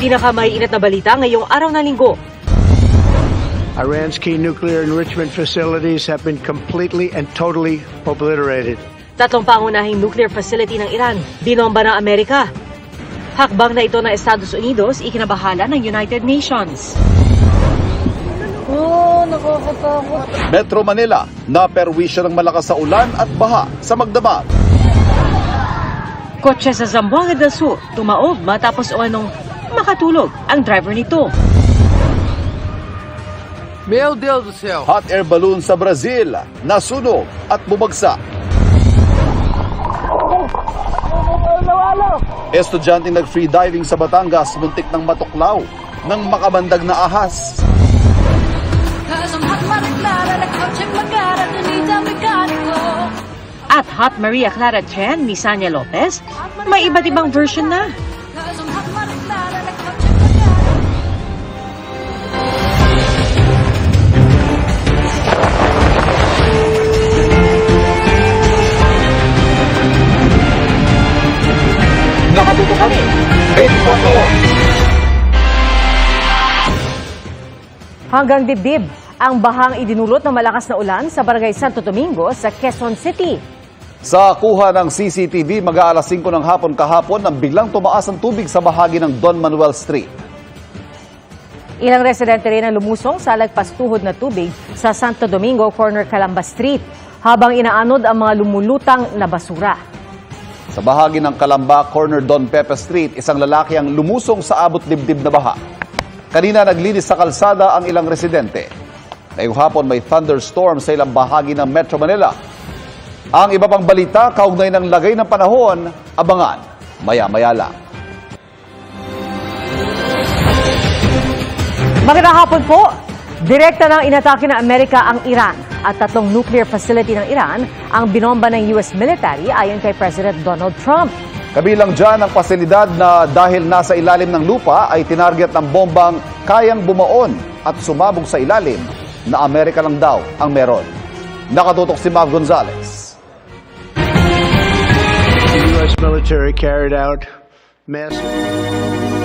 pinakamaiinit na balita ngayong araw ng linggo. Iran's key nuclear enrichment facilities have been completely and totally obliterated. Tatlong pangunahing nuclear facility ng Iran, binomba ng Amerika. Hakbang na ito ng Estados Unidos, ikinabahala ng United Nations. Nakakatakot. Metro Manila, naperwisyo ng malakas sa ulan at baha sa Magdamag. Kotse sa Zamboanga del Sur, tumaob matapos anong makatulog ang driver nito. Meu Deus do céu. Hot air balloon sa Brazil, nasunog at bumagsak. Estudyanteng nag-free diving sa Batangas, muntik ng matuklaw ng makabandag na ahas. At Hot Maria Clara Chen ni Sanya Lopez, may iba't ibang version na. Nakatuto kami. Hanggang dibdib, ang bahang idinulot ng malakas na ulan sa Barangay Santo Domingo sa Quezon City. Sa kuha ng CCTV, mag-aalas 5 ng hapon kahapon nang biglang tumaas ang tubig sa bahagi ng Don Manuel Street. Ilang residente rin ang lumusong sa lagpas-tuhod na tubig sa Santo Domingo, corner Calamba Street, habang inaanod ang mga lumulutang na basura. Sa bahagi ng Calamba, corner Don Pepe Street, isang lalaki ang lumusong sa abot dibdib na baha. Kanina naglinis sa kalsada ang ilang residente. Ngayong hapon may thunderstorm sa ilang bahagi ng Metro Manila. Ang iba pang balita, kaugnay ng lagay ng panahon, abangan maya-maya lang. Magandang hapon po. Direkta nang inatake ng Amerika ang Iran at tatlong nuclear facility ng Iran ang binomba ng US military ayon kay President Donald Trump. Kabilang dyan ang pasilidad na dahil nasa ilalim ng lupa ay tinarget ng bombang kayang bumaon at sumabog sa ilalim na Amerika lang daw ang meron. Nakatutok si Mav Gonzalez. The U.S. military carried out massive...